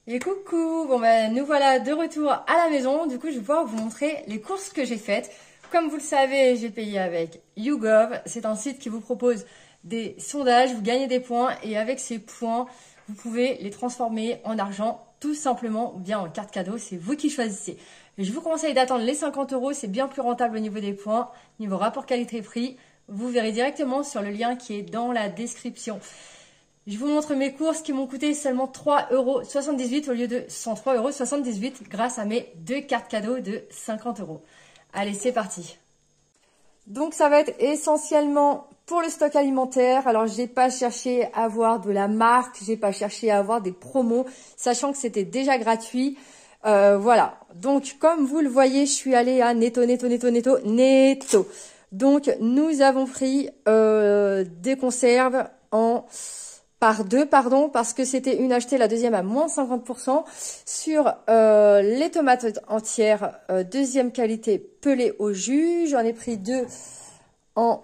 Et coucou, bon ben nous voilà de retour à la maison. Du coup, je vais pouvoir vous montrer les courses que j'ai faites. Comme vous le savez, j'ai payé avec YouGov. C'est un site qui vous propose des sondages, vous gagnez des points et avec ces points, vous pouvez les transformer en argent tout simplement ou bien en carte cadeau. C'est vous qui choisissez. Je vous conseille d'attendre les 50 €. C'est bien plus rentable au niveau des points, niveau rapport qualité-prix. Vous verrez directement sur le lien qui est dans la description. Je vous montre mes courses qui m'ont coûté seulement 3,78 € au lieu de 103,78 € grâce à mes deux cartes cadeaux de 50 €. Allez, c'est parti. Donc ça va être essentiellement pour le stock alimentaire. Alors j'ai pas cherché à avoir de la marque, j'ai pas cherché à avoir des promos, sachant que c'était déjà gratuit. Voilà. Donc comme vous le voyez, je suis allée à Netto. Donc nous avons pris des conserves par deux, pardon, parce que c'était une achetée, la deuxième à moins 50%. Sur les tomates entières, deuxième qualité pelées au jus. J'en ai pris deux en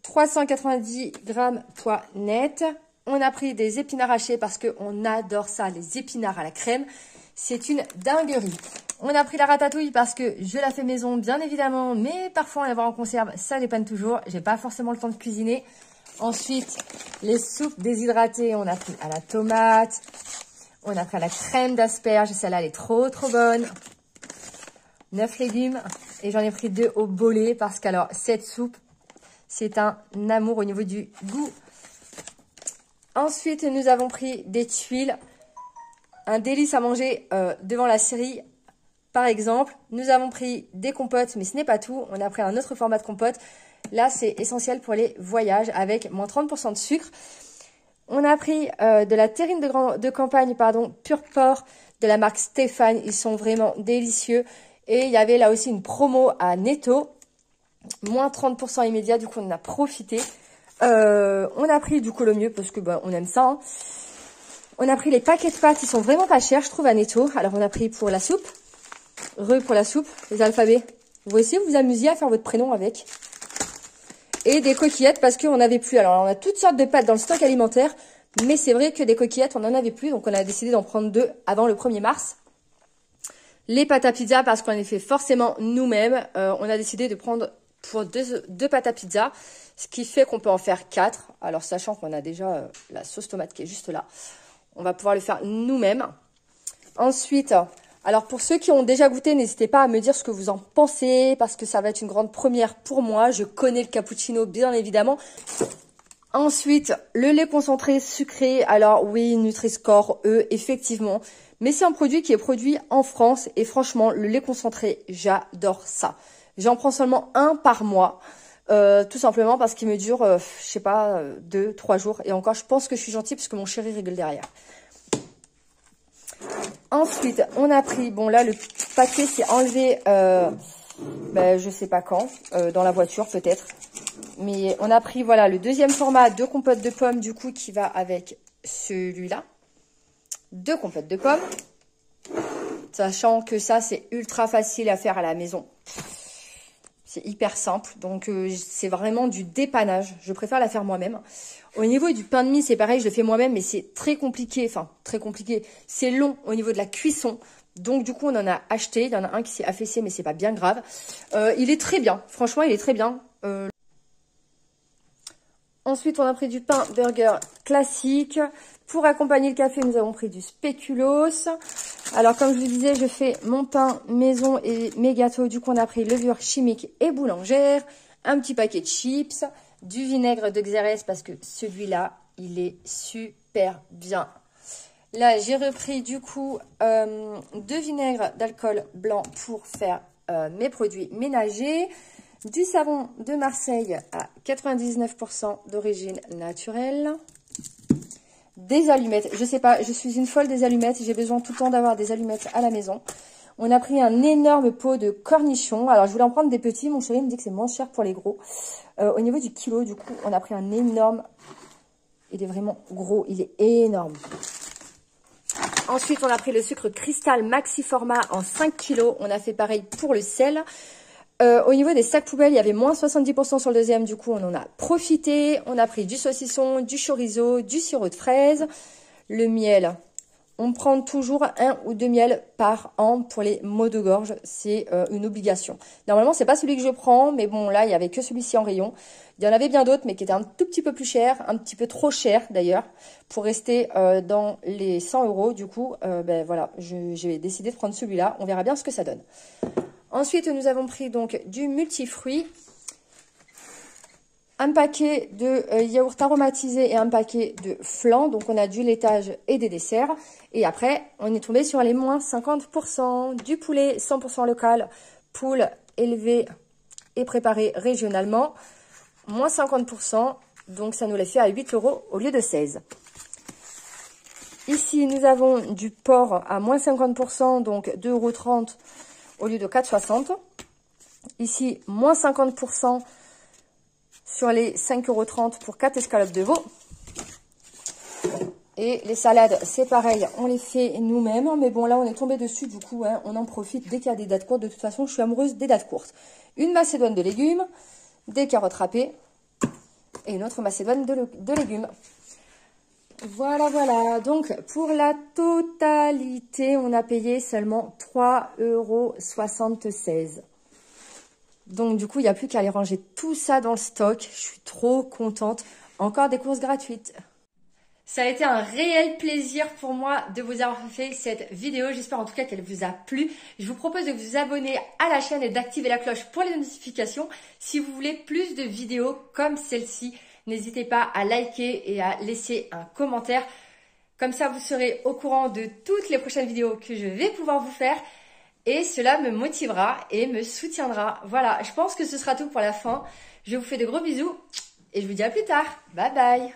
390 grammes poids net. On a pris des épinards hachés parce qu'on adore ça, les épinards à la crème. C'est une dinguerie. On a pris la ratatouille parce que je la fais maison, bien évidemment, mais parfois en avoir en conserve, ça dépanne toujours. J'ai pas forcément le temps de cuisiner. Ensuite, les soupes déshydratées, on a pris à la tomate, on a pris à la crème d'asperges, celle-là elle est trop bonne. 9 légumes et j'en ai pris 2 au bolet parce qu'alors cette soupe, c'est un amour au niveau du goût. Ensuite, nous avons pris des tuiles, un délice à manger devant la série. Par exemple, nous avons pris des compotes, mais ce n'est pas tout. On a pris un autre format de compote. Là, c'est essentiel pour les voyages avec moins 30% de sucre. On a pris de la terrine de campagne, pur porc de la marque Stéphane. Ils sont vraiment délicieux. Et il y avait là aussi une promo à Netto. Moins 30% immédiat, du coup, on en a profité. On a pris du mieux parce que on aime ça. Hein. On a pris les paquets de pâtes, ils sont vraiment pas chers, je trouve, à Netto. Alors, on a pris pour la soupe. Pour la soupe, les alphabets. Vous voyez, vous amusiez à faire votre prénom avec. Et des coquillettes parce qu'on n'avait plus. Alors, on a toutes sortes de pâtes dans le stock alimentaire. Mais c'est vrai que des coquillettes, on n'en avait plus. Donc, on a décidé d'en prendre 2 avant le 1er mars. Les pâtes à pizza parce qu'on les fait forcément nous-mêmes. On a décidé de prendre pour deux pâtes à pizza. Ce qui fait qu'on peut en faire 4. Alors, sachant qu'on a déjà la sauce tomate qui est juste là. On va pouvoir le faire nous-mêmes. Ensuite... Alors, pour ceux qui ont déjà goûté, n'hésitez pas à me dire ce que vous en pensez, parce que ça va être une grande première pour moi. Je connais le cappuccino, bien évidemment. Ensuite, le lait concentré sucré. Alors, oui, Nutri-Score, effectivement. Mais c'est un produit qui est produit en France. Et franchement, le lait concentré, j'adore ça. J'en prends seulement un par mois. Tout simplement parce qu'il me dure, je sais pas, 2-3 jours. Et encore, je pense que je suis gentille parce que mon chéri rigole derrière. Ensuite, on a pris, bon là, le paquet s'est enlevé, je sais pas quand, dans la voiture peut-être. Mais on a pris, voilà, le deuxième format de compote de pommes, du coup, qui va avec celui-là. 2 compotes de pommes. Sachant que ça, c'est ultra facile à faire à la maison. C'est hyper simple, donc c'est vraiment du dépannage. Je préfère la faire moi-même. Au niveau du pain de mie, c'est pareil, je le fais moi-même, mais c'est très compliqué. Enfin, très compliqué. C'est long au niveau de la cuisson. Donc, du coup, on en a acheté. Il y en a un qui s'est affaissé, mais c'est pas bien grave. Il est très bien. Franchement, il est très bien. Ensuite, on a pris du pain burger classique. Pour accompagner le café, nous avons pris du spéculoos. Alors, comme je vous disais, je fais mon pain maison et mes gâteaux. Du coup, on a pris levure chimique et boulangère. Un petit paquet de chips. Du vinaigre de Xérès parce que celui-là, il est super bien. Là, j'ai repris du coup 2 vinaigres d'alcool blanc pour faire mes produits ménagers. Du savon de Marseille à 99% d'origine naturelle. Des allumettes. Je sais pas, je suis une folle des allumettes. J'ai besoin tout le temps d'avoir des allumettes à la maison. On a pris un énorme pot de cornichons. Alors, je voulais en prendre des petits. Mon chéri me dit que c'est moins cher pour les gros. Au niveau du kilo, du coup, on a pris un énorme. Il est vraiment gros. Il est énorme. Ensuite, on a pris le sucre cristal maxi format en 5 kilos. On a fait pareil pour le sel. Au niveau des sacs poubelles, il y avait moins 70% sur le deuxième. Du coup, on en a profité. On a pris du saucisson, du chorizo, du sirop de fraise, le miel. On prend toujours 1 ou 2 miels par an pour les maux de gorge. C'est une obligation. Normalement, c'est pas celui que je prends, mais bon, là, il y avait que celui-ci en rayon. Il y en avait bien d'autres, mais qui étaient un tout petit peu plus chers, un petit peu trop chers d'ailleurs, pour rester dans les 100 €. Du coup, ben voilà, j'ai décidé de prendre celui-là. On verra bien ce que ça donne. Ensuite, nous avons pris donc du multifruit, un paquet de yaourt aromatisé et un paquet de flan. Donc, on a du laitage et des desserts. Et après, on est tombé sur les moins 50%. Du poulet 100% local, poule élevée et préparée régionalement, moins 50%. Donc, ça nous l'a fait à 8 € au lieu de 16. Ici, nous avons du porc à moins 50%, donc 2,30 € au lieu de 4,60 €. Ici, moins 50% sur les 5,30 € pour 4 escalopes de veau. Et les salades, c'est pareil, on les fait nous-mêmes. Mais bon, là, on est tombé dessus, du coup, hein, on en profite dès qu'il y a des dates courtes. De toute façon, je suis amoureuse des dates courtes. Une macédoine de légumes, des carottes râpées et une autre macédoine de légumes. Voilà, voilà. Donc, pour la totalité, on a payé seulement 3,76 €. Donc, du coup, il n'y a plus qu'à aller ranger tout ça dans le stock. Je suis trop contente. Encore des courses gratuites. Ça a été un réel plaisir pour moi de vous avoir fait cette vidéo. J'espère en tout cas qu'elle vous a plu. Je vous propose de vous abonner à la chaîne et d'activer la cloche pour les notifications. Si vous voulez plus de vidéos comme celle-ci, n'hésitez pas à liker et à laisser un commentaire. Comme ça, vous serez au courant de toutes les prochaines vidéos que je vais pouvoir vous faire. Et cela me motivera et me soutiendra. Voilà, je pense que ce sera tout pour la fin. Je vous fais de gros bisous et je vous dis à plus tard. Bye bye.